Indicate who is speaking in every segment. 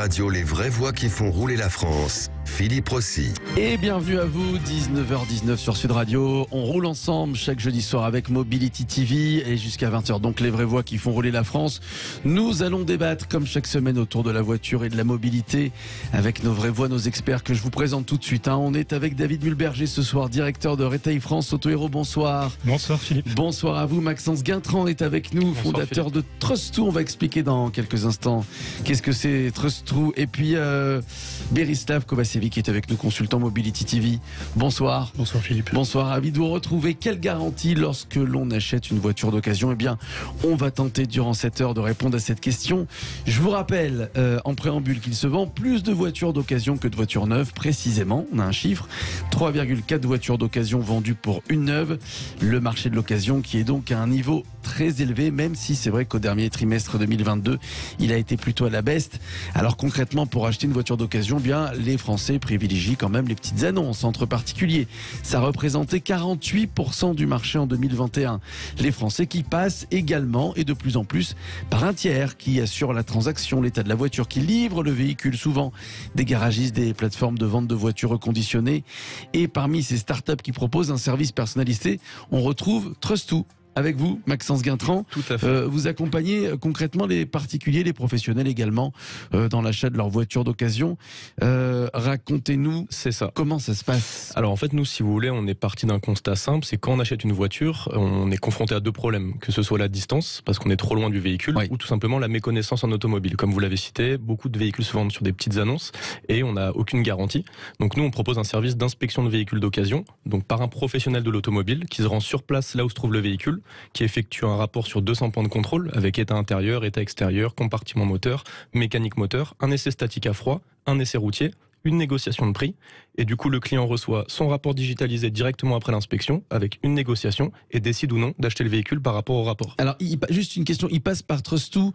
Speaker 1: radio, les vraies voix qui font rouler la France. Philippe Rossi.
Speaker 2: Et bienvenue à vous, 19h19 sur Sud Radio. On roule ensemble chaque jeudi soir avec Mobility TV et jusqu'à 20h. Donc les vraies voix qui font rouler la France. Nous allons débattre comme chaque semaine autour de la voiture et de la mobilité avec nos vraies voix, nos experts que je vous présente tout de suite. On est avec David Mulberger ce soir, directeur de Retail France Auto Hero. Bonsoir.
Speaker 3: Bonsoir Philippe.
Speaker 2: Bonsoir à vous. Maxence Guintran est avec nous,
Speaker 3: Bonsoir,
Speaker 2: fondateur de Trust2. On va expliquer dans quelques instants qu'est-ce que c'est Trust2. Et puis Berislav Kovacevic qui est avec nous, consultant Mobility TV. Bonsoir.
Speaker 3: Bonsoir Philippe.
Speaker 2: Bonsoir, ravi de vous retrouver. Quelle garantie lorsque l'on achète une voiture d'occasion? Eh bien, on va tenter durant cette heure de répondre à cette question. Je vous rappelle en préambule qu'il se vend plus de voitures d'occasion que de voitures neuves. Précisément, on a un chiffre, 3,4 voitures d'occasion vendues pour une neuve. Le marché de l'occasion qui est donc à un niveau très élevé, même si c'est vrai qu'au dernier trimestre 2022, il a été plutôt à la baisse. Alors concrètement, pour acheter une voiture d'occasion, bien les Français privilégient quand même les petites annonces entre particuliers. Ça représentait 48% du marché en 2021. Les Français qui passent également et de plus en plus par un tiers qui assure la transaction, l'état de la voiture, qui livre le véhicule, souvent des garagistes, des plateformes de vente de voitures reconditionnées. Et parmi ces startups qui proposent un service personnalisé, on retrouve Trust2. Avec vous, Maxence Guintran.
Speaker 3: Tout à fait.
Speaker 2: Vous accompagnez concrètement les particuliers, les professionnels également dans l'achat de leur voiture d'occasion. Racontez-nous comment ça se passe.
Speaker 3: Alors en fait, nous, si vous voulez, on est parti d'un constat simple, c'est quand on achète une voiture, on est confronté à deux problèmes, que ce soit la distance, parce qu'on est trop loin du véhicule,
Speaker 2: Oui.
Speaker 3: ou tout simplement la méconnaissance en automobile. Comme vous l'avez cité, beaucoup de véhicules se vendent sur des petites annonces et on n'a aucune garantie. Donc nous, on propose un service d'inspection de véhicules d'occasion, donc par un professionnel de l'automobile qui se rend sur place là où se trouve le véhicule, qui effectue un rapport sur 200 points de contrôle avec état intérieur, état extérieur, compartiment moteur, mécanique moteur, un essai statique à froid, un essai routier, une négociation de prix, et du coup le client reçoit son rapport digitalisé directement après l'inspection avec une négociation et décide ou non d'acheter le véhicule par rapport au rapport.
Speaker 2: Alors, juste une question, il passe par Trust2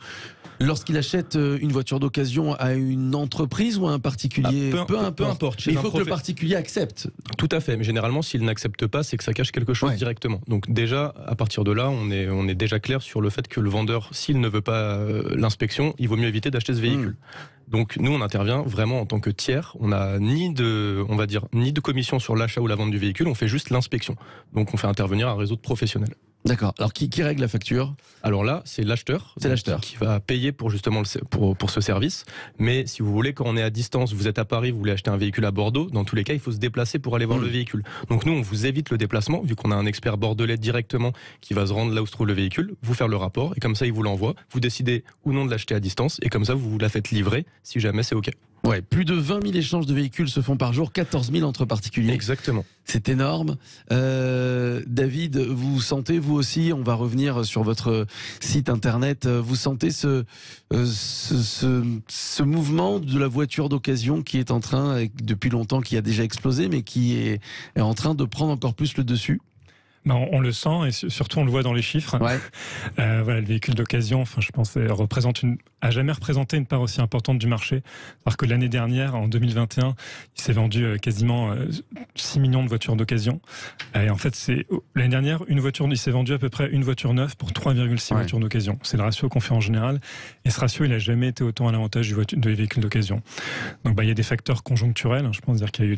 Speaker 2: lorsqu'il achète une voiture d'occasion à une entreprise ou à un particulier?
Speaker 3: Peu importe.
Speaker 2: Mais il faut que le particulier accepte.
Speaker 3: Tout à fait, mais généralement s'il n'accepte pas, c'est que ça cache quelque chose directement. Donc déjà, à partir de là, on est déjà clair sur le fait que le vendeur, s'il ne veut pas l'inspection, il vaut mieux éviter d'acheter ce véhicule. Donc nous, on intervient vraiment en tant que tiers. On n'a ni de commission sur l'achat ou la vente du véhicule, on fait juste l'inspection. Donc on fait intervenir un réseau de professionnels.
Speaker 2: D'accord. Alors qui règle la facture?
Speaker 3: Alors là, c'est l'acheteur.
Speaker 2: C'est l'acheteur
Speaker 3: qui va payer pour justement pour ce service. Mais si vous voulez, quand on est à distance, vous êtes à Paris, vous voulez acheter un véhicule à Bordeaux, dans tous les cas, il faut se déplacer pour aller voir le véhicule. Donc nous, on vous évite le déplacement, vu qu'on a un expert bordelais directement qui va se rendre là où se trouve le véhicule, vous faire le rapport, et comme ça, il vous l'envoie. Vous décidez ou non de l'acheter à distance, et comme ça, vous la faites livrer, si jamais c'est OK.
Speaker 2: Ouais, plus de 20 000 échanges de véhicules se font par jour, 14 000 entre particuliers.
Speaker 3: Exactement.
Speaker 2: C'est énorme. David, vous sentez, vous aussi, on va revenir sur votre site internet, vous sentez ce mouvement de la voiture d'occasion qui est en train, depuis longtemps, qui a déjà explosé, mais qui est en train de prendre encore plus le dessus?
Speaker 4: On le sent et surtout on le voit dans les chiffres.
Speaker 2: Ouais.
Speaker 4: Voilà, le véhicule d'occasion, je pense, a jamais représenté une part aussi importante du marché. Alors que l'année dernière, en 2021, il s'est vendu quasiment 6 millions de voitures d'occasion. Et en fait, l'année dernière, il s'est vendu à peu près une voiture neuve pour 3,6 voitures d'occasion. C'est le ratio qu'on fait en général. Et ce ratio, il n'a jamais été autant à l'avantage des véhicules d'occasion. Donc, il y a des facteurs conjoncturels. Je pense dire qu'il y a eu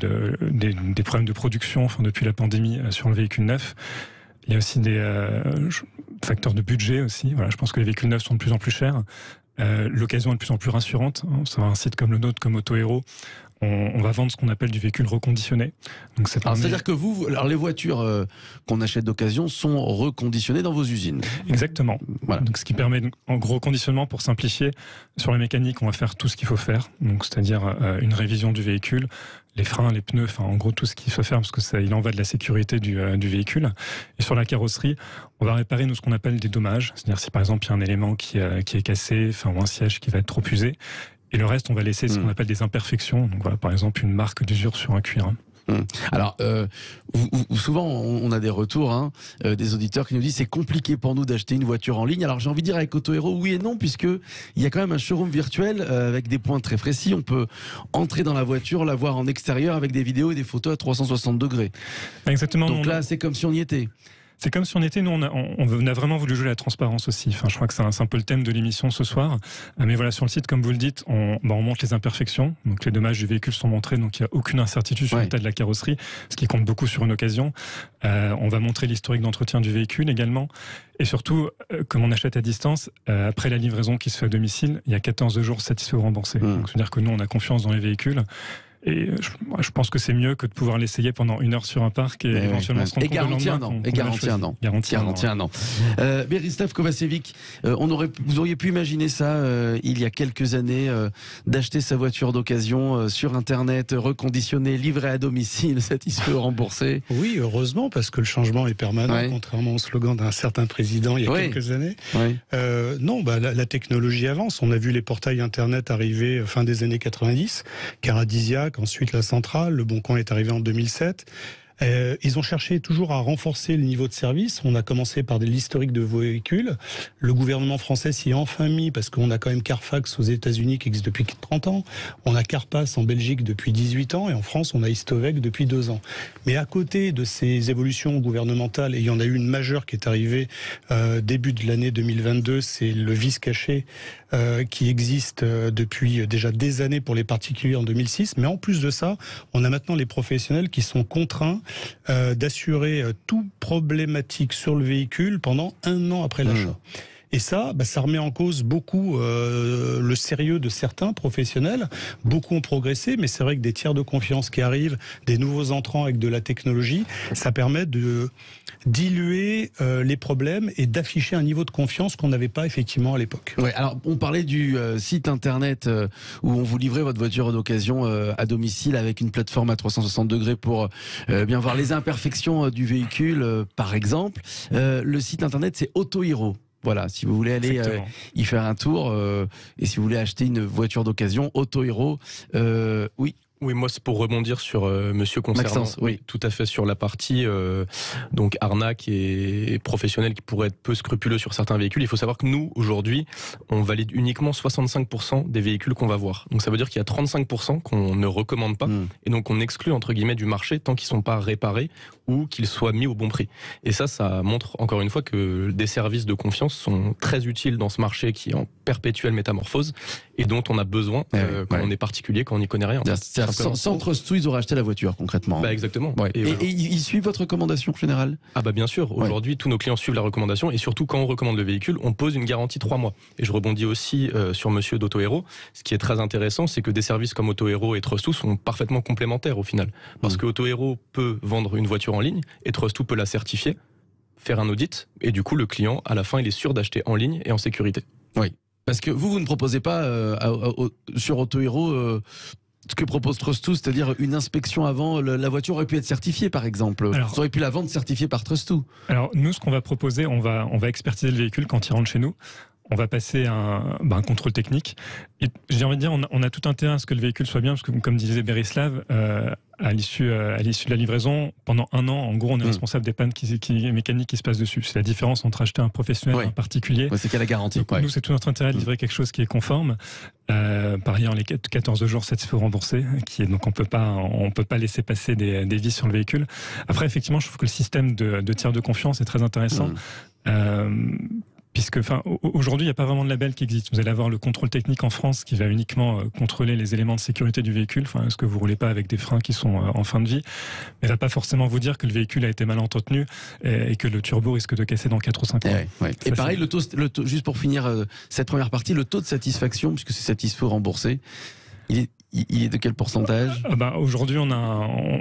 Speaker 4: des problèmes de production depuis la pandémie sur le véhicule neuf. Il y a aussi des facteurs de budget aussi. Voilà, je pense que les véhicules neufs sont de plus en plus chers. L'occasion est de plus en plus rassurante. Sur un site comme le nôtre, comme Auto Hero, on va vendre ce qu'on appelle du véhicule reconditionné. Donc
Speaker 2: c'est-à-dire que les voitures qu'on achète d'occasion sont reconditionnées dans vos usines.
Speaker 4: Exactement.
Speaker 2: Voilà.
Speaker 4: Donc ce qui permet, en gros, conditionnement, pour simplifier, sur la mécanique, on va faire tout ce qu'il faut faire. Donc c'est-à-dire une révision du véhicule, les freins, les pneus, en gros tout ce qu'il faut faire parce que il en va de la sécurité du véhicule. Et sur la carrosserie, on va réparer ce qu'on appelle des dommages. C'est-à-dire si par exemple il y a un élément qui est cassé, ou un siège qui va être trop usé. Et le reste, on va laisser ce qu'on appelle des imperfections. Donc voilà, par exemple, une marque d'usure sur un cuir.
Speaker 2: Alors, souvent, on a des retours des auditeurs qui nous disent c'est compliqué pour nous d'acheter une voiture en ligne. Alors, j'ai envie de dire avec Auto Hero, oui et non, puisque il y a quand même un showroom virtuel avec des points très précis. On peut entrer dans la voiture, la voir en extérieur avec des vidéos et des photos à 360 degrés.
Speaker 4: Exactement.
Speaker 2: Donc là, c'est comme si on y était.
Speaker 4: C'est comme si on était, nous, on a vraiment voulu jouer la transparence aussi. Enfin, je crois que c'est un peu le thème de l'émission ce soir. Mais voilà, sur le site, comme vous le dites, on montre les imperfections. Donc les dommages du véhicule sont montrés, donc il n'y a aucune incertitude sur l'état de la carrosserie, ce qui compte beaucoup sur une occasion. On va montrer l'historique d'entretien du véhicule également. Et surtout, comme on achète à distance, après la livraison qui se fait à domicile, il y a 14 jours satisfaits ou remboursés. Donc c'est-à-dire que nous, on a confiance dans les véhicules. Et je pense que c'est mieux que de pouvoir l'essayer pendant 1 heure sur un parc et éventuellement se rendre compte
Speaker 2: garantir un an. Et garantir un an. Garantir un an. Berislav Kovacevic, vous auriez pu imaginer ça il y a quelques années, d'acheter sa voiture d'occasion sur Internet, reconditionnée, livrée à domicile, satisfait ou remboursé?
Speaker 5: Oui, heureusement, parce que le changement est permanent, contrairement au slogan d'un certain président il y a quelques années. Non, la technologie avance. On a vu les portails Internet arriver fin des années 90, Caradisiac, ensuite la Centrale, Le Bon Coin est arrivé en 2007. Ils ont cherché toujours à renforcer le niveau de service. On a commencé par l'historique de vos véhicules. Le gouvernement français s'y est enfin mis parce qu'on a quand même Carfax aux États-Unis qui existe depuis 30 ans. On a Carpass en Belgique depuis 18 ans et en France on a Histovec depuis 2 ans. Mais à côté de ces évolutions gouvernementales, et il y en a eu une majeure qui est arrivée début de l'année 2022, c'est le vice caché qui existe depuis déjà des années pour les particuliers en 2006. Mais en plus de ça, on a maintenant les professionnels qui sont contraints d'assurer toute problématique sur le véhicule pendant 1 an après l'achat. Et ça, ça remet en cause beaucoup le sérieux de certains professionnels. Beaucoup ont progressé, mais c'est vrai que des tiers de confiance qui arrivent, des nouveaux entrants avec de la technologie, ça permet de diluer les problèmes et d'afficher un niveau de confiance qu'on n'avait pas effectivement à l'époque.
Speaker 2: Ouais, alors on parlait du site internet où on vous livrait votre voiture d'occasion à domicile avec une plateforme à 360 degrés pour bien voir les imperfections du véhicule, par exemple. Le site internet, c'est Autohero. Voilà, si vous voulez aller y faire un tour et si vous voulez acheter une voiture d'occasion, Autohero, oui.
Speaker 3: Oui, moi c'est pour rebondir sur monsieur concernant,
Speaker 2: Maxence, oui,
Speaker 3: tout à fait, sur la partie donc arnaque et professionnel qui pourrait être peu scrupuleux sur certains véhicules. Il faut savoir que nous aujourd'hui, on valide uniquement 65% des véhicules qu'on va voir. Donc ça veut dire qu'il y a 35% qu'on ne recommande pas et donc on exclut entre guillemets du marché tant qu'ils sont pas réparés ou qu'ils soient mis au bon prix. Et ça montre encore une fois que des services de confiance sont très utiles dans ce marché qui est en perpétuelle métamorphose et dont on a besoin quand on est particulier, quand on n'y connaît rien.
Speaker 2: Sans Trust2, ils auraient acheté la voiture concrètement.
Speaker 3: Exactement.
Speaker 2: Ouais. Et ils suivent votre recommandation générale?
Speaker 3: Ah bien sûr. Aujourd'hui, tous nos clients suivent la recommandation et surtout quand on recommande le véhicule, on pose une garantie 3 mois. Et je rebondis aussi sur monsieur d'Autohero. Ce qui est très intéressant, c'est que des services comme Autohero et Trust2 sont parfaitement complémentaires au final. Parce que Autohero peut vendre une voiture en ligne et Trust2 peut la certifier, faire un audit et du coup le client à la fin il est sûr d'acheter en ligne et en sécurité.
Speaker 2: Oui. Parce que vous ne proposez pas sur Autohero ce que propose Trust2, c'est-à-dire une inspection avant, la voiture aurait pu être certifiée par exemple. Vous auriez pu la vendre certifiée par Trust2. Alors
Speaker 4: nous, ce qu'on va proposer, on va expertiser le véhicule quand il rentre chez nous. On va passer un contrôle technique. Et j'ai envie de dire, on a tout intérêt à ce que le véhicule soit bien, parce que comme disait Berislav, à l'issue de la livraison, pendant 1 an, en gros, on est responsable des pannes mécaniques qui se passent dessus. C'est la différence entre acheter un professionnel et un particulier.
Speaker 2: C'est qu'elle a garantie.
Speaker 4: Donc, nous, c'est tout notre intérêt de livrer quelque chose qui est conforme. Par ailleurs, les 14 jours satisfaits ou remboursés, donc on peut pas laisser passer des vices sur le véhicule. Après, effectivement, je trouve que le système de tiers de confiance est très intéressant. Puisque, aujourd'hui, il n'y a pas vraiment de label qui existe. Vous allez avoir le contrôle technique en France qui va uniquement contrôler les éléments de sécurité du véhicule. Est-ce que vous roulez pas avec des freins qui sont en fin de vie? Mais il va pas forcément vous dire que le véhicule a été mal entretenu et que le turbo risque de casser dans 4 ou 5 ans.
Speaker 2: Et pareil, le taux, juste pour finir cette première partie, le taux de satisfaction, puisque c'est satisfait ou remboursé, il est de quel pourcentage?
Speaker 4: Aujourd'hui,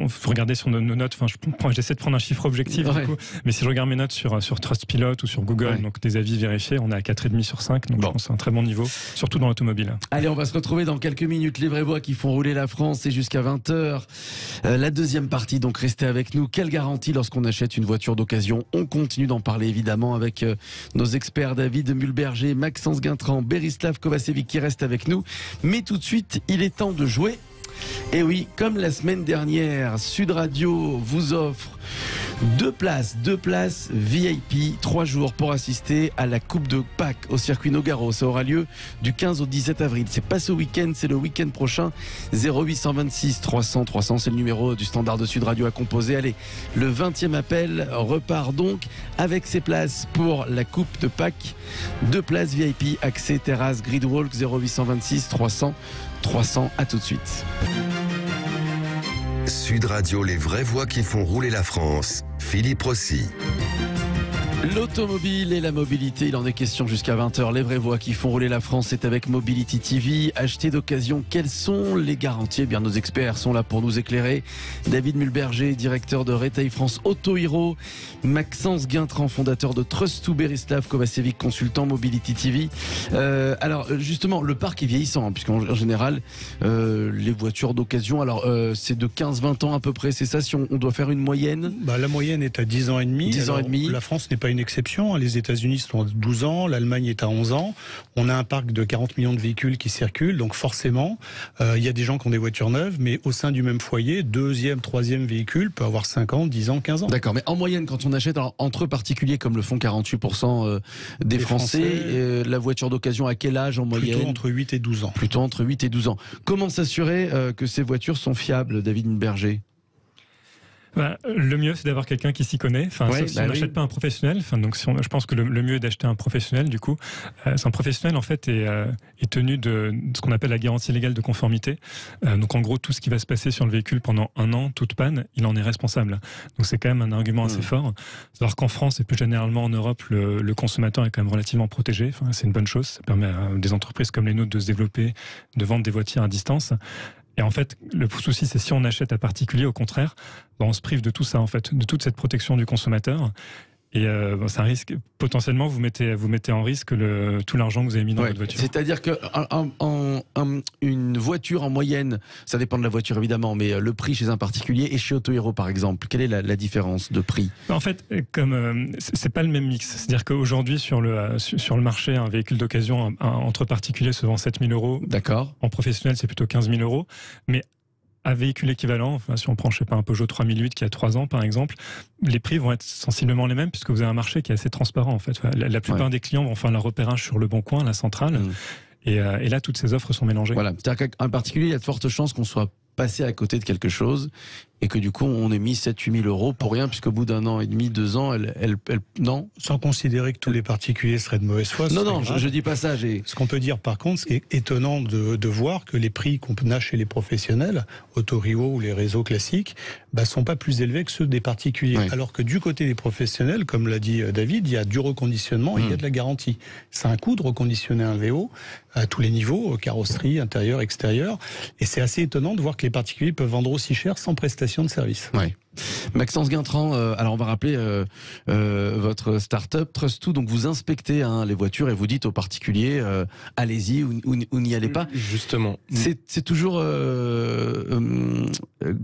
Speaker 4: faut regarder sur nos notes. J'essaie de prendre un chiffre objectif, du coup. Mais si je regarde mes notes sur Trustpilot ou sur Google, donc des avis vérifiés, on est à 4,5 sur 5. Donc je pense que c'est un très bon niveau, surtout dans l'automobile. Allez,
Speaker 2: on va se retrouver dans quelques minutes. Les vraies voix qui font rouler la France, c'est jusqu'à 20h. La deuxième partie, donc restez avec nous. Quelle garantie lorsqu'on achète une voiture d'occasion? On continue d'en parler évidemment avec nos experts David Mulberger, Maxence Guintran, Berislav Kovacevic qui restent avec nous. Mais tout de suite, il est temps de jouer. Et oui, comme la semaine dernière, Sud Radio vous offre Deux places VIP, 3 jours pour assister à la Coupe de Pâques au circuit Nogaro. Ça aura lieu du 15 au 17 avril. C'est pas ce week-end, c'est le week-end prochain. 0826 300 300, c'est le numéro du standard de Sud Radio à composer. Allez, le 20e appel repart donc avec ses places pour la Coupe de Pâques. 2 places VIP, accès terrasse Gridwalk. 0826 300 300. À tout de suite.
Speaker 1: Sud Radio, les vraies voix qui font rouler la France. Philippe Rossi.
Speaker 2: L'automobile et la mobilité, il en est question jusqu'à 20h. Les vraies voix qui font rouler la France, c'est avec Mobility TV. Acheter d'occasion, quelles sont les garanties? Eh bien, nos experts sont là pour nous éclairer. David Mulberger, directeur de Retail France Auto Hero. Maxence Guintran, fondateur de Trust2, Berislav Kovacevic, consultant Mobility TV. Alors, justement, le parc est vieillissant, hein, puisqu'en général, les voitures d'occasion, alors c'est de 15-20 ans à peu près, c'est ça, si on doit faire une moyenne?
Speaker 5: La moyenne est à 10 ans et demi.
Speaker 2: 10 ans et demi.
Speaker 5: La France n'est pas une exception. Les États-Unis sont à 12 ans, l'Allemagne est à 11 ans. On a un parc de 40 millions de véhicules qui circulent, donc forcément, il y a des gens qui ont des voitures neuves, mais au sein du même foyer, deuxième, troisième véhicule peut avoir 5 ans, 10 ans, 15 ans.
Speaker 2: D'accord, mais en moyenne, quand on achète entre particuliers, comme le font 48% des Français, la voiture d'occasion, à quel âge en moyenne?
Speaker 5: Plutôt entre 8 et 12 ans.
Speaker 2: Plutôt entre 8 et 12 ans. Comment s'assurer que ces voitures sont fiables, David Mulberger?
Speaker 4: Le mieux, c'est d'avoir quelqu'un qui s'y connaît. Sauf si on n'achète pas un professionnel. Donc, je pense que le mieux est d'acheter un professionnel. Du coup, un professionnel en fait est tenu de ce qu'on appelle la garantie légale de conformité. Donc, en gros, tout ce qui va se passer sur le véhicule pendant 1 an, toute panne, il en est responsable. Donc, c'est quand même un argument assez fort. Alors qu'en France et plus généralement en Europe, le consommateur est quand même relativement protégé. C'est une bonne chose. Ça permet à des entreprises comme les nôtres de se développer, de vendre des voitures à distance. Et en fait, le souci, c'est si on achète à particulier, au contraire, on se prive de tout ça, en fait, de toute cette protection du consommateur. Et c'est un risque. Potentiellement, vous mettez en risque tout l'argent que vous avez mis dans votre voiture.
Speaker 2: C'est-à-dire que une voiture en moyenne, ça dépend de la voiture évidemment, mais le prix chez un particulier et chez Auto Hero par exemple, quelle est la différence de prix?
Speaker 4: En fait, comme c'est pas le même mix. C'est-à-dire qu'aujourd'hui sur le marché, un véhicule d'occasion entre particuliers se vend 7 000 €.
Speaker 2: D'accord.
Speaker 4: En professionnel, c'est plutôt 15 000 €. Mais à véhicule équivalent, si on prend, je sais pas, un Peugeot 3008 qui a 3 ans, par exemple, les prix vont être sensiblement les mêmes puisque vous avez un marché qui est assez transparent, en fait. La plupart des clients vont faire leur repérage sur Le Bon Coin, la centrale. Et là, toutes ces offres sont mélangées.
Speaker 2: Voilà. C'est-à-dire qu'en particulier, il y a de fortes chances qu'on soit passé à côté de quelque chose et que du coup on ait mis 7-8 000 € pour rien, puisqu'au bout d'1 an et demi, 2 ans, non. Sans
Speaker 5: considérer que tous les particuliers seraient de mauvaise foi.
Speaker 2: Non, je dis pas ça.
Speaker 5: Ce qu'on peut dire par contre, ce qui est étonnant de voir que les prix qu'on a chez les professionnels, Auto Hero ou les réseaux classiques, sont pas plus élevés que ceux des particuliers. Oui. Alors que du côté des professionnels, comme l'a dit David, il y a du reconditionnement, il y a de la garantie. C'est un coût de reconditionner un VO à tous les niveaux, carrosserie, intérieur, extérieur. Et c'est assez étonnant de voir que les particuliers peuvent vendre aussi cher sans prestation de service.
Speaker 2: Oui. Maxence Guintran, alors on va rappeler votre start-up Trust2, donc vous inspectez les voitures et vous dites aux particuliers allez-y ou n'y allez pas.
Speaker 3: Justement.
Speaker 2: C'est toujours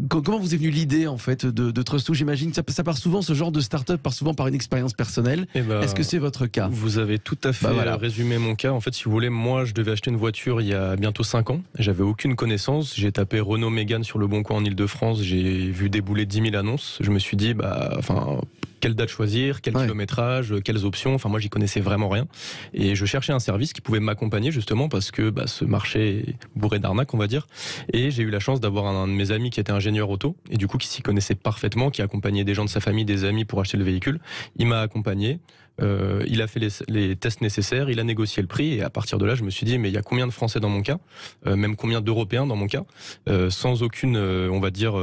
Speaker 2: comment vous est venue l'idée en fait de Trust2? J'imagine que ça part souvent, ce genre de start-up part souvent par une expérience personnelle. Est-ce que c'est votre cas?
Speaker 3: Vous avez tout à fait résumé mon cas. En fait, si vous voulez, moi je devais acheter une voiture il y a bientôt 5 ans. J'avais aucune connaissance. J'ai tapé Renault Mégane sur Le Bon Coin en Ile-de-France. J'ai vu débouler 10 000 annonces. Je me suis dit, quelle date choisir, quel kilométrage, quelles options. Moi, j'y connaissais vraiment rien. Et je cherchais un service qui pouvait m'accompagner, justement, parce que ce marché est bourré d'arnaques, on va dire. Et j'ai eu la chance d'avoir un de mes amis qui était ingénieur auto, et du coup, qui s'y connaissait parfaitement, qui accompagnait des gens de sa famille, des amis pour acheter le véhicule. Il m'a accompagné. Il a fait les tests nécessaires, il a négocié le prix, et à partir de là, je me suis dit, mais il y a combien de Français dans mon cas, même combien d'Européens dans mon cas, sans aucune, on va dire,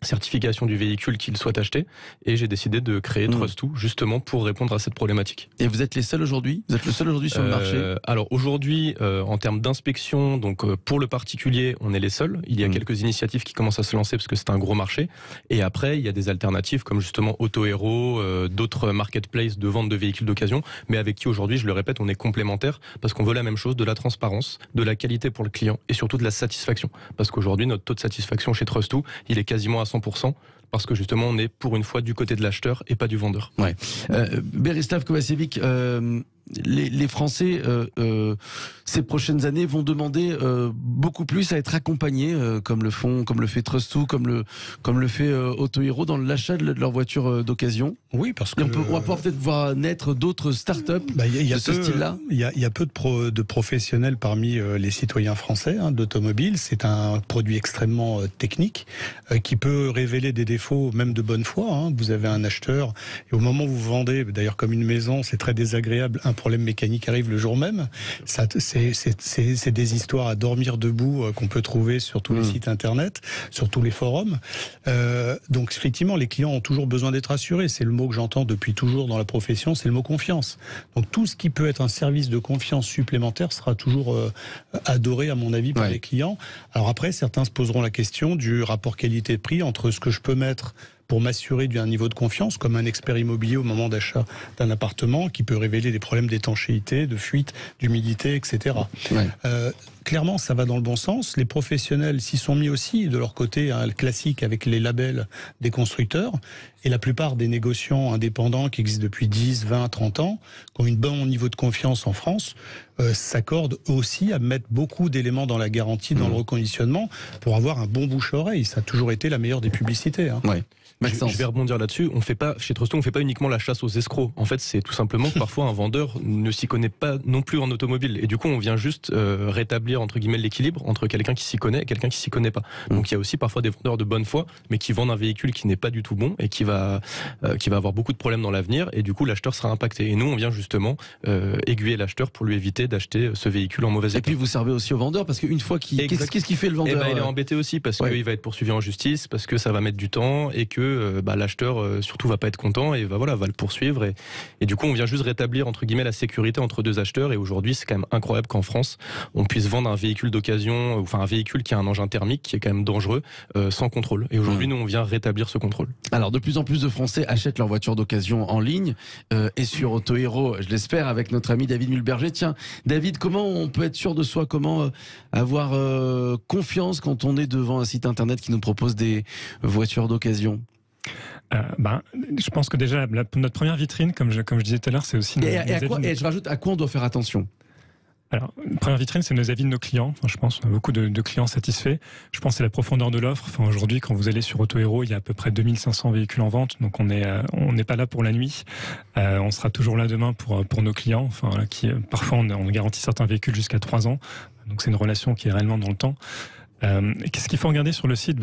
Speaker 3: certification du véhicule qu'il souhaite acheter, et j'ai décidé de créer Trust2 justement pour répondre à cette problématique.
Speaker 2: Et vous êtes les seuls aujourd'hui? Vous êtes le seul aujourd'hui sur le marché?
Speaker 3: Alors aujourd'hui, en termes d'inspection, donc pour le particulier, on est les seuls. Il y a quelques initiatives qui commencent à se lancer parce que c'est un gros marché. Et après, il y a des alternatives comme justement Auto Hero, d'autres marketplaces de vente de véhicules d'occasion, mais avec qui aujourd'hui, je le répète, on est complémentaires parce qu'on veut la même chose, de la transparence, de la qualité pour le client et surtout de la satisfaction. Parce qu'aujourd'hui, notre taux de satisfaction chez Trust2, il est quasiment à 100%, parce que justement on est pour une fois du côté de l'acheteur et pas du vendeur.
Speaker 2: Berislav Kovacevic, les Français, ces prochaines années, vont demander beaucoup plus à être accompagnés, comme le fait Trust2, comme le fait Autohero, dans l'achat de leur voiture d'occasion.
Speaker 5: Oui, parce que
Speaker 2: on va peut-être voir naître d'autres startups de ce style-là.
Speaker 5: Il y a peu de professionnels parmi les citoyens français d'automobile. C'est un produit extrêmement technique qui peut révéler des défauts, même de bonne foi. Vous avez un acheteur et au moment où vous vendez, d'ailleurs comme une maison, c'est très désagréable. Un problème mécanique arrive le jour même. C'est des histoires à dormir debout qu'on peut trouver sur tous les sites internet, sur tous les forums. Donc effectivement, les clients ont toujours besoin d'être assurés. C'est le mot que j'entends depuis toujours dans la profession, c'est le mot confiance. Donc tout ce qui peut être un service de confiance supplémentaire sera toujours adoré, à mon avis, par les clients. Alors après, certains se poseront la question du rapport qualité-prix entre ce que je peux mettre pour m'assurer d'un niveau de confiance, comme un expert immobilier au moment d'achat d'un appartement, qui peut révéler des problèmes d'étanchéité, de fuite, d'humidité, etc. Clairement, ça va dans le bon sens. Les professionnels s'y sont mis aussi de leur côté, classique avec les labels des constructeurs. Et la plupart des négociants indépendants qui existent depuis 10, 20, 30 ans, qui ont un bon niveau de confiance en France, s'accordent aussi à mettre beaucoup d'éléments dans la garantie, dans le reconditionnement, pour avoir un bon bouche-oreille. Ça a toujours été la meilleure des publicités.
Speaker 3: Je vais rebondir là-dessus. Chez Trust2, on fait pas uniquement la chasse aux escrocs. En fait, c'est tout simplement que parfois un vendeur ne s'y connaît pas non plus en automobile. Et du coup, on vient juste rétablir entre guillemets l'équilibre entre quelqu'un qui s'y connaît et quelqu'un qui s'y connaît pas. Donc il y a aussi parfois des vendeurs de bonne foi, mais qui vendent un véhicule qui n'est pas du tout bon et qui va avoir beaucoup de problèmes dans l'avenir. Et du coup, l'acheteur sera impacté. Et nous, on vient justement aiguiller l'acheteur pour lui éviter d'acheter ce véhicule en mauvais état.
Speaker 2: Et puis vous servez aussi au vendeur, parce qu'une fois qu'est-ce qu'il fait le vendeur?
Speaker 3: Il est embêté aussi parce qu'il va être poursuivi en justice, parce que ça va mettre du temps et que l'acheteur surtout va pas être content et va le poursuivre. Et du coup, on vient juste rétablir entre guillemets la sécurité entre deux acheteurs. Et aujourd'hui, c'est quand même incroyable qu'en France, on puisse vendre un véhicule d'occasion, enfin un véhicule qui a un engin thermique qui est quand même dangereux, sans contrôle. Et aujourd'hui, nous, on vient rétablir ce contrôle.
Speaker 2: Alors, de plus en plus de Français achètent leur voiture d'occasion en ligne et sur Autohero, je l'espère, avec notre ami David Mulberger. Tiens, David, comment on peut être sûr de soi? Comment avoir confiance quand on est devant un site internet qui nous propose des voitures d'occasion?
Speaker 4: Je pense que déjà, notre première vitrine, comme je disais tout à l'heure, c'est aussi...
Speaker 2: Et je rajoute, à quoi on doit faire attention?
Speaker 4: Alors, première vitrine, c'est nos avis de nos clients. Je pense qu'on a beaucoup de clients satisfaits. Je pense que c'est la profondeur de l'offre. Aujourd'hui, quand vous allez sur Autohero, il y a à peu près 2500 véhicules en vente. Donc, on n'est pas là pour la nuit. On sera toujours là demain pour nos clients. Parfois, on garantit certains véhicules jusqu'à 3 ans. Donc, c'est une relation qui est réellement dans le temps. Qu'est-ce qu'il faut regarder sur le site?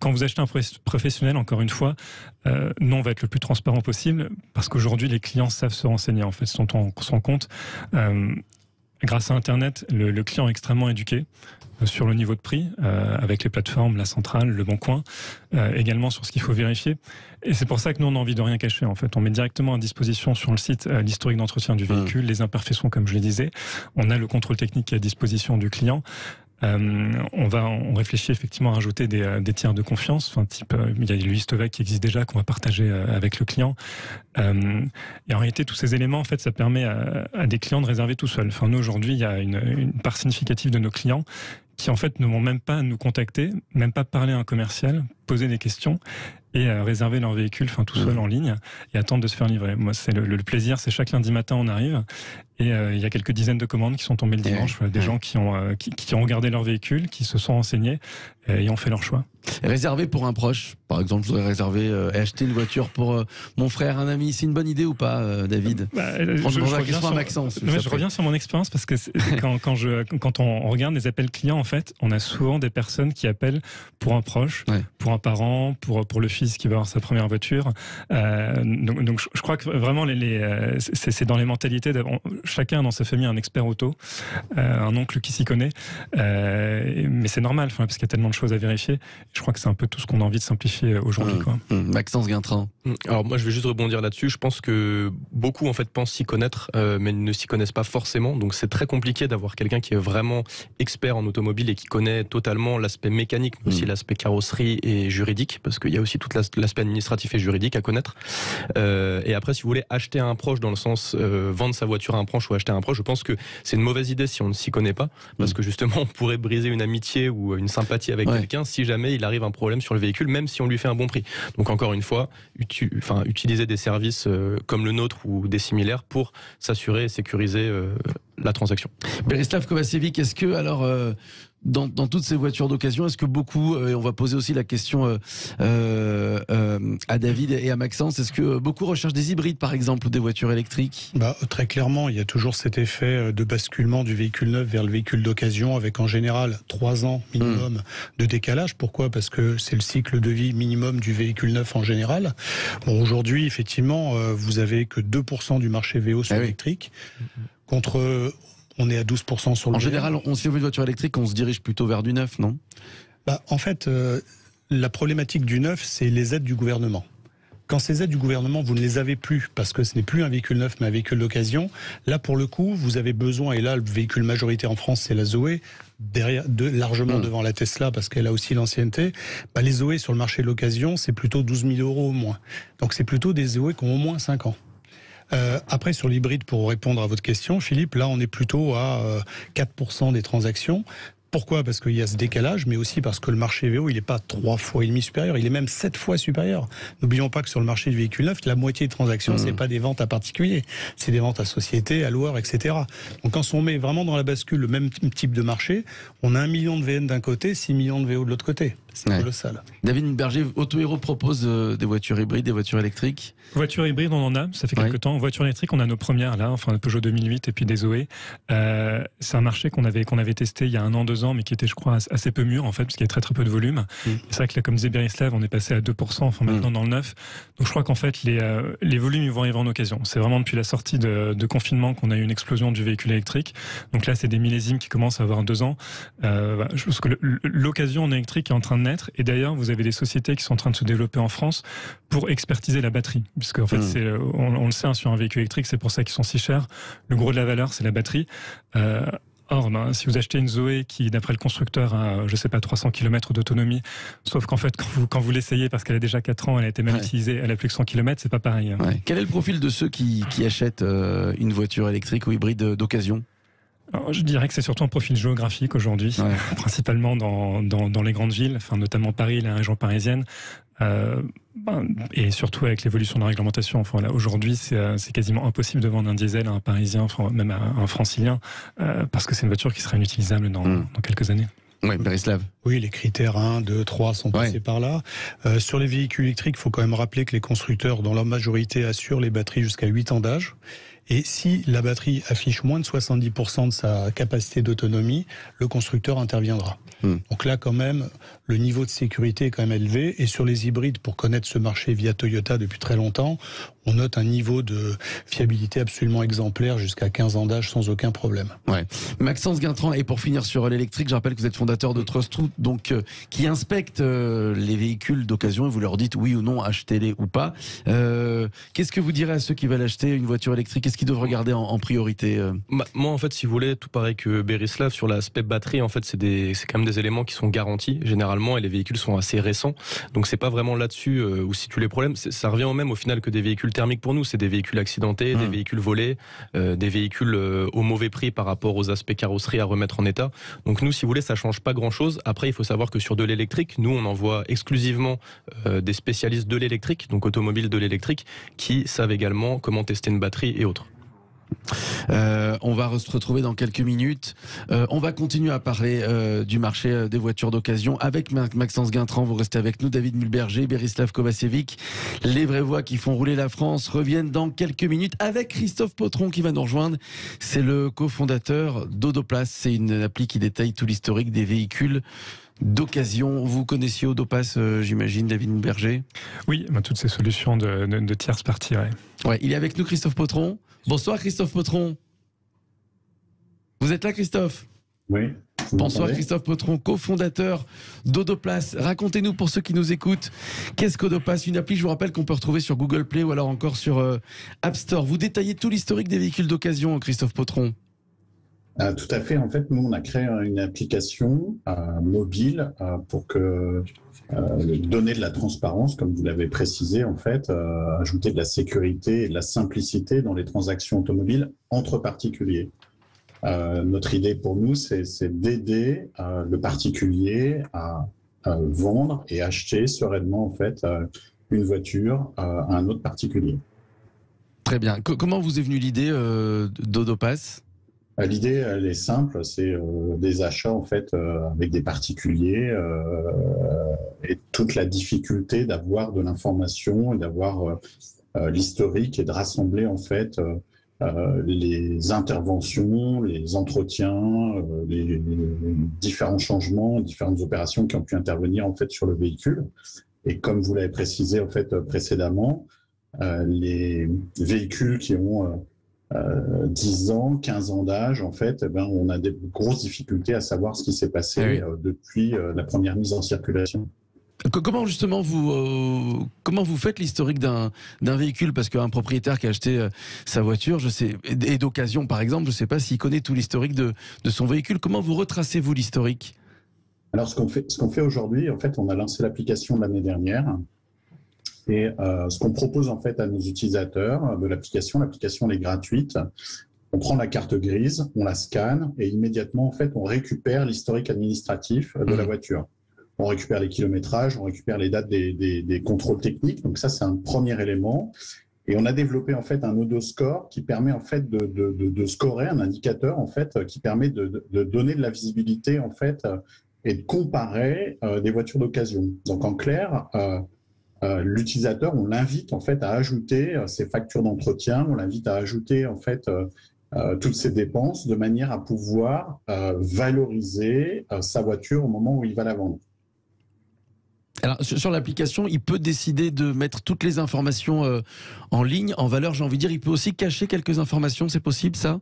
Speaker 4: Quand vous achetez un professionnel, encore une fois, nous, on va être le plus transparent possible parce qu'aujourd'hui, les clients savent se renseigner, en fait, sont compte. Grâce à Internet, le client est extrêmement éduqué sur le niveau de prix, avec les plateformes, la centrale, le Bon Coin, également sur ce qu'il faut vérifier. Et c'est pour ça que nous, on n'a envie de rien cacher. En fait, on met directement à disposition sur le site l'historique d'entretien du véhicule, les imperfections, comme je le disais. On a le contrôle technique qui est à disposition du client. On réfléchit effectivement à rajouter des tiers de confiance, il y a le Histovac qui existe déjà, qu'on va partager avec le client. Et en réalité, tous ces éléments, en fait, ça permet à des clients de réserver tout seuls. Nous, aujourd'hui, il y a une part significative de nos clients qui, en fait, ne vont même pas nous contacter, même pas parler à un commercial, poser des questions et réserver leur véhicule tout seul en ligne et attendre de se faire livrer. Moi, c'est le plaisir, c'est chaque lundi matin, on arrive et il y a quelques dizaines de commandes qui sont tombées le dimanche, des gens qui ont regardé leur véhicule, qui se sont renseignés et ont fait leur choix.
Speaker 2: Réserver pour un proche, par exemple, je voudrais réserver et acheter une voiture pour mon frère, un ami, c'est une bonne idée ou pas, David?
Speaker 4: Je reviens sur mon expérience parce que quand on regarde les appels clients, en fait, on a souvent des personnes qui appellent pour un proche, pour un parent, pour le fils qui va avoir sa première voiture. Donc je crois que vraiment c'est dans les mentalités. Chacun dans sa famille a un expert auto, un oncle qui s'y connaît, mais c'est normal parce qu'il y a tellement de choses à vérifier. Je crois que c'est un peu tout ce qu'on a envie de simplifier aujourd'hui.
Speaker 2: Maxence Guintran.
Speaker 3: Alors moi je vais juste rebondir là-dessus. Je pense que beaucoup en fait pensent s'y connaître, mais ne s'y connaissent pas forcément. Donc c'est très compliqué d'avoir quelqu'un qui est vraiment expert en automobile et qui connaît totalement l'aspect mécanique, mais aussi l'aspect carrosserie et juridique, parce qu'il y a aussi tout l'aspect administratif et juridique à connaître. Et après, si vous voulez acheter à un proche, dans le sens vendre sa voiture à un proche franche ou acheter un proche. Je pense que c'est une mauvaise idée si on ne s'y connaît pas, parce que justement on pourrait briser une amitié ou une sympathie avec quelqu'un si jamais il arrive un problème sur le véhicule, même si on lui fait un bon prix. Donc encore une fois, utiliser des services comme le nôtre ou des similaires pour s'assurer et sécuriser la transaction.
Speaker 2: Berislav Kovacevic, est-ce que alors dans toutes ces voitures d'occasion, est-ce que beaucoup, et on va poser aussi la question à David et à Maxence, est-ce que beaucoup recherchent des hybrides par exemple ou des voitures électriques?
Speaker 5: Très clairement, il y a toujours cet effet de basculement du véhicule neuf vers le véhicule d'occasion avec en général 3 ans minimum de décalage. Pourquoi? Parce que c'est le cycle de vie minimum du véhicule neuf en général. Bon, aujourd'hui, effectivement, vous avez que 2% du marché VO sur électrique contre... On est à 12% sur le...
Speaker 2: En général, si on veut une voiture électrique, on se dirige plutôt vers du neuf, non?
Speaker 5: En fait, la problématique du neuf, c'est les aides du gouvernement. Quand ces aides du gouvernement, vous ne les avez plus, parce que ce n'est plus un véhicule neuf, mais un véhicule d'occasion, là, pour le coup, vous avez besoin, et là, le véhicule majoritaire en France, c'est la Zoé, largement devant la Tesla, parce qu'elle a aussi l'ancienneté. Les Zoé sur le marché de l'occasion, c'est plutôt 12 000 € au moins. Donc c'est plutôt des Zoé qui ont au moins 5 ans. Après, sur l'hybride, pour répondre à votre question, Philippe, là, on est plutôt à 4% des transactions. Pourquoi? Parce qu'il y a ce décalage, mais aussi parce que le marché VO, il n'est pas 3,5 fois supérieur, il est même 7 fois supérieur. N'oublions pas que sur le marché du véhicule neuf, la moitié des transactions, c'est pas des ventes à particuliers, c'est des ventes à sociétés, à loueurs, etc. Donc quand on met vraiment dans la bascule le même type de marché, on a 1 million de VN d'un côté, 6 millions de VO de l'autre côté. C'est colossal.
Speaker 2: David Berger, Autohero propose des voitures hybrides, des voitures électriques?
Speaker 4: Voitures hybrides, on en a, ça fait quelques temps. Voitures électriques, on a nos premières là, enfin le Peugeot 2008 et puis des Zoé. C'est un marché qu'on avait testé il y a 1 an, 2 ans, mais qui était, je crois, assez peu mûr en fait, parce qu'il y a très peu de volume. C'est vrai que là, comme disait Berislav, on est passé à 2%, enfin maintenant dans le neuf. Donc je crois qu'en fait, les volumes ils vont arriver en occasion. C'est vraiment depuis la sortie de confinement qu'on a eu une explosion du véhicule électrique. Donc là, c'est des millésimes qui commencent à avoir 2 ans. Je pense que l'occasion en électrique est en train de naître. Et d'ailleurs, vous avez des sociétés qui sont en train de se développer en France pour expertiser la batterie. Puisque en fait, on le sait, sur un véhicule électrique, c'est pour ça qu'ils sont si chers. Le gros de la valeur, c'est la batterie. Or, si vous achetez une Zoé qui, d'après le constructeur, a, 300 km d'autonomie, sauf qu'en fait, quand vous l'essayez, parce qu'elle a déjà 4 ans, elle a été mal utilisée, elle a plus que 100 km, c'est pas pareil.
Speaker 2: Quel est le profil de ceux qui achètent une voiture électrique ou hybride d'occasion?
Speaker 4: Alors, je dirais que c'est surtout un profil géographique aujourd'hui, principalement dans les grandes villes, notamment Paris, la région parisienne. Et surtout avec l'évolution de la réglementation. Aujourd'hui, c'est quasiment impossible de vendre un diesel à un Parisien, même à un Francilien, parce que c'est une voiture qui sera inutilisable dans quelques années.
Speaker 2: Oui, Berislav.
Speaker 5: Oui, les critères 1, 2, 3 sont passés par là. Sur les véhicules électriques, il faut quand même rappeler que les constructeurs, dans leur majorité, assurent les batteries jusqu'à 8 ans d'âge. Et si la batterie affiche moins de 70% de sa capacité d'autonomie, le constructeur interviendra. Donc là, quand même, le niveau de sécurité est quand même élevé. Et sur les hybrides, pour connaître ce marché via Toyota depuis très longtemps, on note un niveau de fiabilité absolument exemplaire jusqu'à 15 ans d'âge sans aucun problème.
Speaker 2: Maxence Guintran, et pour finir sur l'électrique, je rappelle que vous êtes fondateur de Trustroot, donc qui inspecte les véhicules d'occasion et vous leur dites oui ou non, achetez-les ou pas. Qu'est-ce que vous direz à ceux qui veulent acheter une voiture électrique? Qu'est-ce qu'ils doivent regarder en priorité?
Speaker 3: Moi, en fait, si vous voulez, tout pareil que Berislav, sur l'aspect batterie, en fait, c'est quand même des éléments qui sont garantis généralement, et les véhicules sont assez récents. Donc c'est pas vraiment là-dessus où se situent les problèmes. Ça revient au même au final que des véhicules thermiques pour nous. C'est des véhicules accidentés, des véhicules volés, des véhicules au mauvais prix par rapport aux aspects carrosserie à remettre en état. Donc nous, si vous voulez, ça change pas grand-chose. Après, il faut savoir que sur de l'électrique, nous, on envoie exclusivement des spécialistes de l'électrique, donc automobiles de l'électrique, qui savent également comment tester une batterie et autres.
Speaker 2: On va se retrouver dans quelques minutes. On va continuer à parler du marché des voitures d'occasion avec Maxence Guintran. Vous restez avec nous. David Mulberger, Berislav Kovacevic. Les vraies voix qui font rouler la France reviennent dans quelques minutes avec Christophe Potron qui va nous rejoindre. C'est le cofondateur d'Odoplace. C'est une appli qui détaille tout l'historique des véhicules d'occasion. Vous connaissiez Odopass, j'imagine, David Mulberger?
Speaker 4: Oui, toutes ces solutions de tierces parties.
Speaker 2: Il est avec nous, Christophe Potron. Bonsoir Christophe Potron. Vous êtes là, Christophe?
Speaker 6: Oui.
Speaker 2: Bonsoir Christophe Potron, cofondateur d'Odoplace. Racontez-nous pour ceux qui nous écoutent, qu'est-ce qu'Odoplace? Une appli, je vous rappelle, qu'on peut retrouver sur Google Play ou alors encore sur App Store. Vous détaillez tout l'historique des véhicules d'occasion, Christophe Potron.
Speaker 6: Tout à fait. En fait, nous, on a créé une application mobile pour donner de la transparence, comme vous l'avez précisé, en fait, ajouter de la sécurité et de la simplicité dans les transactions automobiles entre particuliers. Notre idée pour nous, c'est d'aider le particulier à vendre et acheter sereinement, en fait, une voiture à un autre particulier.
Speaker 2: Très bien. Comment vous est venue l'idée d'Odopass ?
Speaker 6: L'idée, elle est simple, c'est des achats en fait avec des particuliers et toute la difficulté d'avoir de l'information et d'avoir l'historique et de rassembler en fait les interventions, les entretiens, les différents changements, différentes opérations qui ont pu intervenir en fait sur le véhicule. Et comme vous l'avez précisé en fait précédemment, les véhicules qui ont 10 ans, 15 ans d'âge, en fait, on a des grosses difficultés à savoir ce qui s'est passé depuis la première mise en circulation.
Speaker 2: Comment justement vous faites l'historique d'un véhicule, parce qu'un propriétaire qui a acheté sa voiture, je sais, et d'occasion par exemple, je ne sais pas s'il connaît tout l'historique de son véhicule. Comment vous retracez-vous l'historique ?
Speaker 6: Alors ce qu'on fait aujourd'hui, en fait, on a lancé l'application l'année dernière. Et ce qu'on propose en fait à nos utilisateurs de l'application elle est gratuite. On prend la carte grise, on la scanne et immédiatement en fait on récupère l'historique administratif de la voiture. On récupère les kilométrages, on récupère les dates des contrôles techniques. Donc ça c'est un premier élément. Et on a développé en fait un Odoscore qui permet en fait de scorer un indicateur en fait qui permet de donner de la visibilité en fait et de comparer des voitures d'occasion. Donc en clair. L'utilisateur, on l'invite en fait à ajouter ses factures d'entretien, on l'invite à ajouter en fait toutes ses dépenses de manière à pouvoir valoriser sa voiture au moment où il va la vendre.
Speaker 2: Alors sur l'application, il peut décider de mettre toutes les informations en ligne, en valeur, j'ai envie de dire, il peut aussi cacher quelques informations, c'est possible ça ?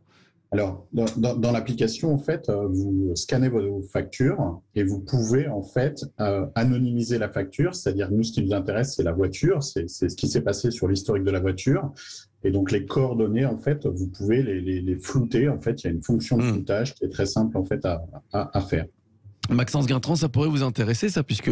Speaker 6: Alors, dans l'application, en fait, vous scannez vos factures et vous pouvez, en fait, anonymiser la facture. C'est-à-dire, nous, ce qui nous intéresse, c'est la voiture, c'est ce qui s'est passé sur l'historique de la voiture. Et donc, les coordonnées, en fait, vous pouvez les flouter. En fait, il y a une fonction de floutage qui est très simple, en fait, à faire.
Speaker 2: Maxence Guintran, ça pourrait vous intéresser, ça, puisque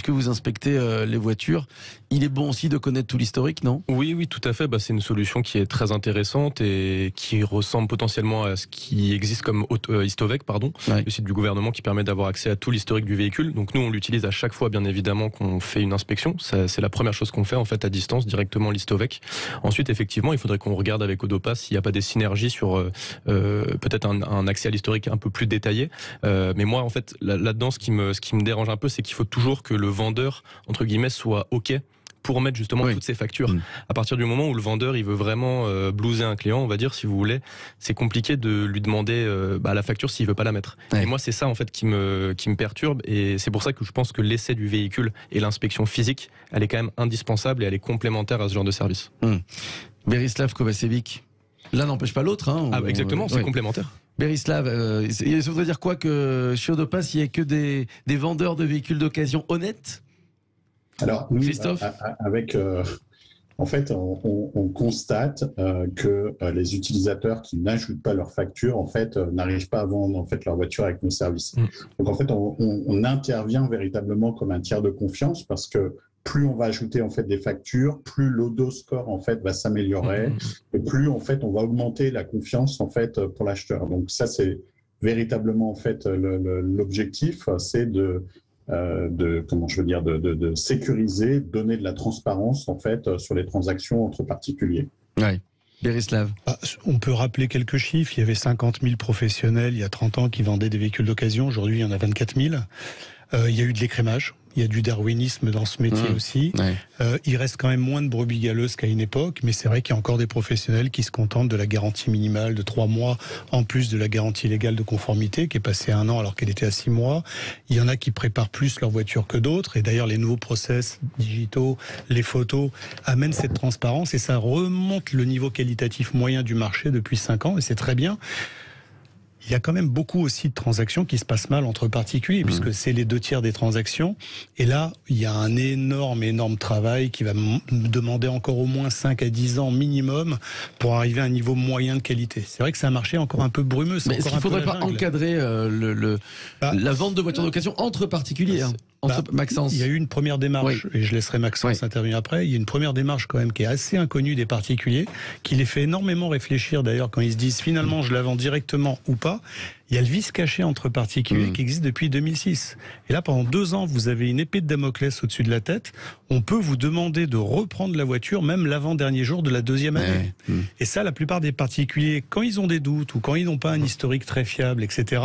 Speaker 2: vous inspectez les voitures. Il est bon aussi de connaître tout l'historique, non ?
Speaker 3: Oui, tout à fait. C'est une solution qui est très intéressante et qui ressemble potentiellement à ce qui existe comme Histovec, le site du gouvernement qui permet d'avoir accès à tout l'historique du véhicule. Donc nous, on l'utilise à chaque fois, bien évidemment, qu'on fait une inspection. C'est la première chose qu'on fait, en fait, à distance, directement l'Histovec. Ensuite, effectivement, il faudrait qu'on regarde avec Odopass s'il n'y a pas des synergies sur peut-être un accès à l'historique un peu plus détaillé. Mais moi, en fait, là-dedans, ce qui me dérange un peu, c'est qu'il faut toujours que le vendeur, entre guillemets, soit OK pour mettre justement toutes ces factures. À partir du moment où le vendeur il veut vraiment blouser un client, on va dire, si vous voulez, c'est compliqué de lui demander la facture s'il veut pas la mettre. Et moi, c'est ça en fait qui me perturbe, et c'est pour ça que je pense que l'essai du véhicule et l'inspection physique, elle est quand même indispensable et elle est complémentaire à ce genre de service.
Speaker 2: Berislav Kovacevic, l'un n'empêche pas l'autre.
Speaker 3: Exactement, c'est complémentaire.
Speaker 2: Berislav, ça voudrait dire quoi que chez Odopass, il n'y ait que des vendeurs de véhicules d'occasion honnêtes ?
Speaker 6: Alors, nous, en fait, on constate que les utilisateurs qui n'ajoutent pas leur facture, en fait, n'arrivent pas à vendre en fait leur voiture avec nos services. Donc, en fait, on intervient véritablement comme un tiers de confiance, parce que plus on va ajouter en fait des factures, plus l'Odoscore en fait va s'améliorer, et plus en fait on va augmenter la confiance en fait pour l'acheteur. Donc ça, c'est véritablement en fait l'objectif, c'est de sécuriser, donner de la transparence en fait sur les transactions entre particuliers.
Speaker 2: Berislav.
Speaker 5: On peut rappeler quelques chiffres. Il y avait 50 000 professionnels il y a 30 ans qui vendaient des véhicules d'occasion. Aujourd'hui, il y en a 24 000. Il y a eu de l'écrémage. Il y a du darwinisme dans ce métier aussi. Il reste quand même moins de brebis galeuses qu'à une époque, mais c'est vrai qu'il y a encore des professionnels qui se contentent de la garantie minimale de 3 mois, en plus de la garantie légale de conformité, qui est passée à 1 an alors qu'elle était à 6 mois. Il y en a qui préparent plus leur voiture que d'autres, et d'ailleurs les nouveaux process digitaux, les photos, amènent cette transparence, et ça remonte le niveau qualitatif moyen du marché depuis 5 ans, et c'est très bien. il y a quand même beaucoup aussi de transactions qui se passent mal entre particuliers, puisque c'est les 2/3 des transactions. Et là, il y a un énorme travail qui va demander encore au moins 5 à 10 ans minimum pour arriver à un niveau moyen de qualité. C'est vrai que c'est un marché encore un peu brumeux.
Speaker 2: Mais est-ce qu'il ne faudrait pas encadrer la vente de voitures d'occasion entre particuliers Maxence.
Speaker 5: Il y a eu une première démarche, et je laisserai Maxence intervenir après. Il y a une première démarche quand même qui est assez inconnue des particuliers, qui les fait énormément réfléchir d'ailleurs quand ils se disent finalement je la vends directement ou pas. Il y a le vice caché entre particuliers qui existe depuis 2006. Et là, pendant 2 ans, vous avez une épée de Damoclès au-dessus de la tête. On peut vous demander de reprendre la voiture, même l'avant-dernier jour de la 2e année. Et ça, la plupart des particuliers, quand ils ont des doutes ou quand ils n'ont pas un historique très fiable, etc.,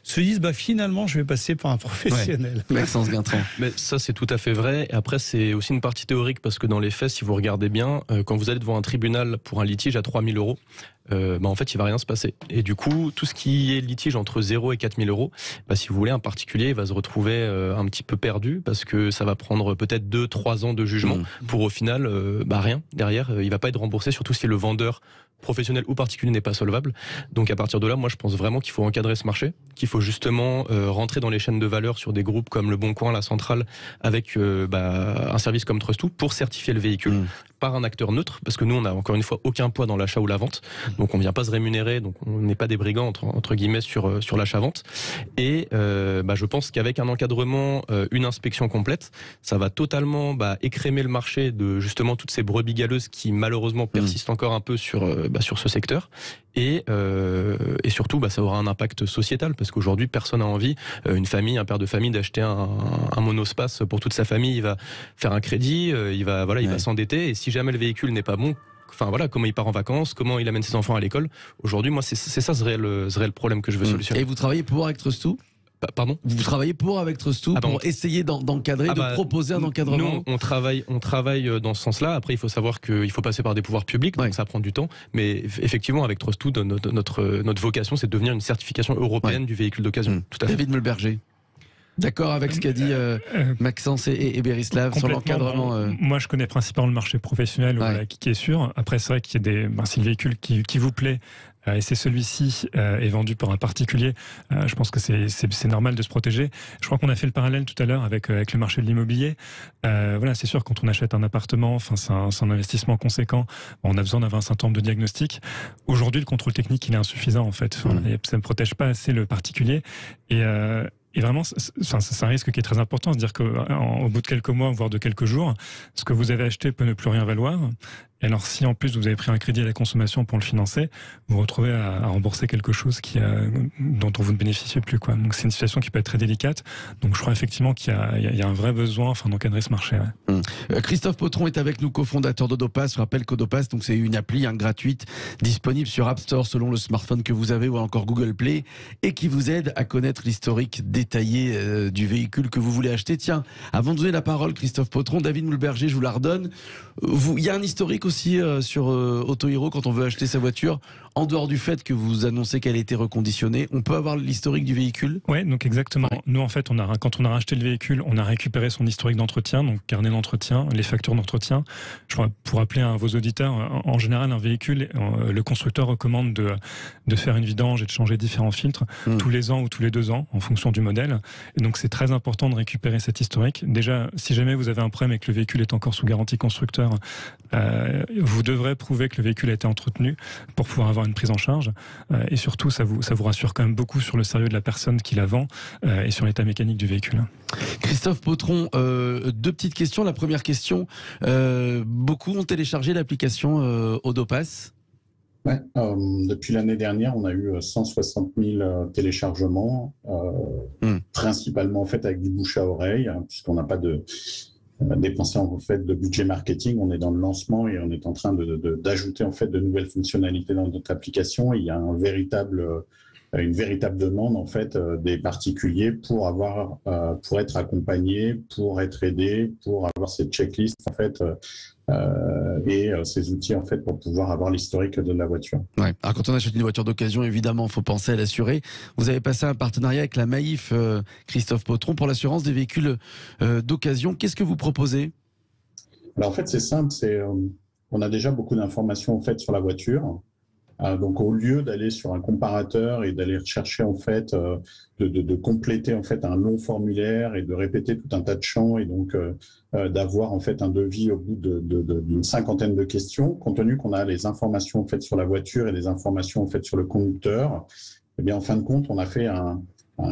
Speaker 5: se disent finalement, je vais passer par un professionnel.
Speaker 2: Maxence Guintran.
Speaker 3: Mais ça, c'est tout à fait vrai. Et après, c'est aussi une partie théorique parce que dans les faits, si vous regardez bien, quand vous allez devant un tribunal pour un litige à 3 000 €, en fait, il va rien se passer. Et du coup, tout ce qui est litige entre 0 et 4 000 €, si vous voulez, un particulier va se retrouver un petit peu perdu parce que ça va prendre peut-être 2-3 ans de jugement pour au final, rien. Derrière, il va pas être remboursé, surtout si le vendeur professionnel ou particulier n'est pas solvable. Donc à partir de là, moi je pense vraiment qu'il faut encadrer ce marché, qu'il faut justement rentrer dans les chaînes de valeur sur des groupes comme Le Bon Coin, La Centrale, avec un service comme Trust2 pour certifier le véhicule par un acteur neutre, parce que nous on n'a encore une fois aucun poids dans l'achat ou la vente, donc on vient pas se rémunérer, donc on n'est pas des brigands entre guillemets sur l'achat-vente. Et je pense qu'avec un encadrement, une inspection complète, ça va totalement écrémer le marché de justement toutes ces brebis galeuses qui malheureusement persistent encore un peu sur ce secteur. Et surtout, ça aura un impact sociétal parce qu'aujourd'hui, personne n'a envie, une famille, un père de famille, d'acheter un monospace pour toute sa famille. Il va faire un crédit, il va s'endetter. Et si jamais le véhicule n'est pas bon, comment il part en vacances, comment il amène ses enfants à l'école. Aujourd'hui, moi, c'est ça ce réel problème que je veux solutionner.
Speaker 2: Et vous travaillez pour avec Trust2 ?
Speaker 3: Pardon ?
Speaker 2: Vous travaillez avec Trust2 pour essayer d'encadrer, de proposer un encadrement.
Speaker 3: Nous, on travaille dans ce sens-là. Après, il faut savoir qu'il faut passer par des pouvoirs publics, donc ça prend du temps. Mais effectivement, avec Trust2, notre vocation, c'est de devenir une certification européenne du véhicule d'occasion. Tout à fait.
Speaker 2: David Meulberger. D'accord avec ce qu'a dit Maxence et Berislav sur l'encadrement.
Speaker 4: Moi, je connais principalement le marché professionnel qui est sûr. Après, c'est vrai qu'il y a si le véhicule qui vous plaît, et c'est celui-ci est vendu par un particulier, je pense que c'est normal de se protéger. Je crois qu'on a fait le parallèle tout à l'heure avec le marché de l'immobilier. C'est sûr, quand on achète un appartement, c'est un investissement conséquent. On a besoin d'avoir un certain nombre de diagnostics. Aujourd'hui, le contrôle technique, il est insuffisant en fait. Ça ne protège pas assez le particulier. Et vraiment, c'est un risque qui est très important, c'est-à-dire qu'au bout de quelques mois, voire de quelques jours, ce que vous avez acheté peut ne plus rien valoir. Et alors, si en plus vous avez pris un crédit à la consommation pour le financer, vous vous retrouvez à rembourser quelque chose dont vous ne bénéficiez plus, quoi. Donc, c'est une situation qui peut être très délicate. Donc, je crois effectivement qu'il y a un vrai besoin, d'encadrer ce marché.
Speaker 2: Christophe Potron est avec nous, cofondateur d'Odopass. Je rappelle qu'Odopass, donc c'est une appli gratuite disponible sur App Store selon le smartphone que vous avez ou encore Google Play et qui vous aide à connaître l'historique détaillé du véhicule que vous voulez acheter. Tiens, avant de donner la parole, Christophe Potron, David Meulberger, je vous la redonne. Il y a un historique aussi sur Autohero quand on veut acheter sa voiture, en dehors du fait que vous annoncez qu'elle a été reconditionnée, on peut avoir l'historique du véhicule ?
Speaker 4: Oui, donc exactement. Ouais. Nous, en fait, quand on a racheté le véhicule, on a récupéré son historique d'entretien, donc carnet d'entretien, les factures d'entretien. Pour rappeler à vos auditeurs, en général, un véhicule, le constructeur recommande de faire une vidange et de changer différents filtres tous les ans ou tous les 2 ans, en fonction du modèle. Et donc, c'est très important de récupérer cet historique. Déjà, si jamais vous avez un problème et que le véhicule est encore sous garantie constructeur, vous devrez prouver que le véhicule a été entretenu pour pouvoir avoir une prise en charge. Et surtout, ça vous rassure quand même beaucoup sur le sérieux de la personne qui la vend et sur l'état mécanique du véhicule.
Speaker 2: Christophe Potron, 2 petites questions. La première question, beaucoup ont téléchargé l'application Odopass ?
Speaker 6: Ouais, depuis l'année dernière, on a eu 160 000 téléchargements, principalement en fait avec du bouche à oreille, puisqu'on n'a pas dépensé en fait de budget marketing. On est dans le lancement et on est en train d'ajouter en fait de nouvelles fonctionnalités dans notre application. Et il y a une véritable demande en fait des particuliers pour être accompagnés, pour être aidés, pour avoir cette checklist en fait. Et ces outils en fait pour pouvoir avoir l'historique de la voiture.
Speaker 2: Ouais. Alors quand on achète une voiture d'occasion, évidemment, il faut penser à l'assurer. Vous avez passé un partenariat avec la Maïf, Christophe Potron, pour l'assurance des véhicules d'occasion. Qu'est-ce que vous proposez ?
Speaker 6: Alors en fait, c'est simple. On a déjà beaucoup d'informations en fait sur la voiture. Donc, au lieu d'aller sur un comparateur et d'aller chercher en fait, de compléter en fait un long formulaire et de répéter tout un tas de champs et donc d'avoir en fait un devis au bout d'une cinquantaine de questions, compte tenu qu'on a les informations en fait sur la voiture et les informations en fait sur le conducteur, eh bien en fin de compte, on a fait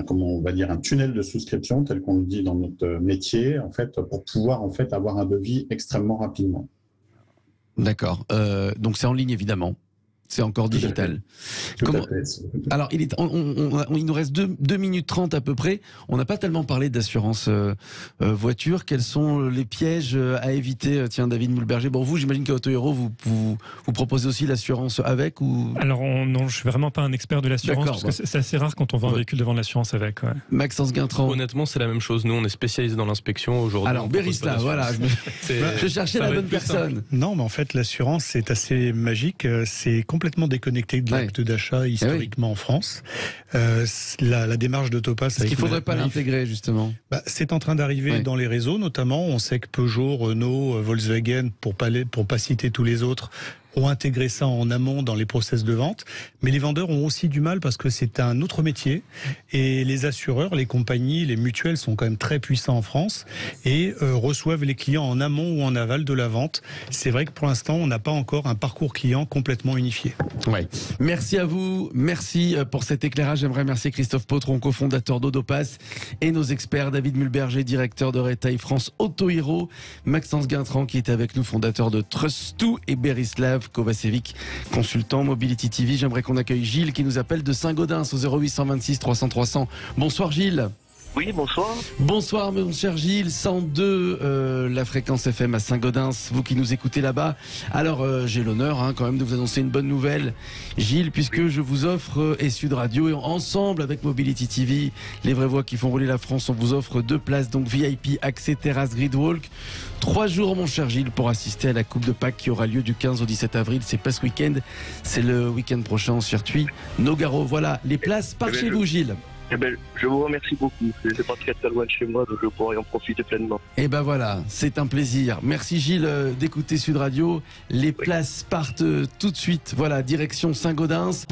Speaker 6: comment on va dire, un tunnel de souscription tel qu'on le dit dans notre métier, en fait, pour pouvoir en fait avoir un devis extrêmement rapidement.
Speaker 2: D'accord. Donc c'est en ligne évidemment. C'est encore digital. Alors, il nous reste 2 minutes 30 à peu près. On n'a pas tellement parlé d'assurance voiture. Quels sont les pièges à éviter? Tiens, David Moulberger. Bon, vous, j'imagine qu'à Autohero, vous proposez aussi l'assurance avec ou...
Speaker 4: Alors, non, je suis vraiment pas un expert de l'assurance parce que c'est assez rare quand on vend un véhicule de vendre l'assurance avec. Ouais.
Speaker 2: Maxence Guintran.
Speaker 3: Honnêtement, c'est la même chose. Nous, on est spécialisé dans l'inspection aujourd'hui.
Speaker 2: Alors, Bérisla, voilà. Je cherchais la bonne personne.
Speaker 5: Non, mais en fait, l'assurance, c'est assez magique. C'est complètement déconnecté de l'acte d'achat historiquement en France. La démarche d'Autopass...
Speaker 2: Est-ce qu'il ne faudrait pas l'intégrer, justement?
Speaker 5: C'est en train d'arriver dans les réseaux, notamment. On sait que Peugeot, Renault, Volkswagen, pour pas citer tous les autres, ont intégré ça en amont dans les process de vente. Mais les vendeurs ont aussi du mal parce que c'est un autre métier. Et les assureurs, les compagnies, les mutuelles sont quand même très puissants en France et reçoivent les clients en amont ou en aval de la vente. C'est vrai que pour l'instant, on n'a pas encore un parcours client complètement unifié.
Speaker 2: Ouais. Merci à vous. Merci pour cet éclairage. J'aimerais remercier Christophe Potron, cofondateur d'Autopass, et nos experts, David Mulberger, directeur de Retail France Autohero, Maxence Guintran, qui est avec nous, fondateur de Trust2, et Berislav Kovacevic, consultant Mobility TV. J'aimerais qu'on accueille Gilles qui nous appelle de Saint-Gaudens au 0826 300 300. Bonsoir Gilles.
Speaker 7: Oui, bonsoir.
Speaker 2: Bonsoir mon cher Gilles, 102 la fréquence FM à Saint-Gaudens, vous qui nous écoutez là-bas. Alors j'ai l'honneur quand même de vous annoncer une bonne nouvelle Gilles, puisque je vous offre et Sud Radio et ensemble avec Mobility TV, les vraies voix qui font rouler la France, on vous offre 2 places donc VIP, accès terrasse Gridwalk, 3 jours mon cher Gilles pour assister à la Coupe de Pâques qui aura lieu du 15 au 17 avril, c'est pas ce week-end, c'est le week-end prochain en circuit Nogaro. Voilà, les places par chez vous Gilles.
Speaker 7: Eh ben, je vous remercie beaucoup. C'est pas très loin de chez moi, donc je pourrai en profiter pleinement.
Speaker 2: Et ben voilà, c'est un plaisir. Merci Gilles d'écouter Sud Radio. Les places partent tout de suite. Voilà, direction Saint-Gaudens.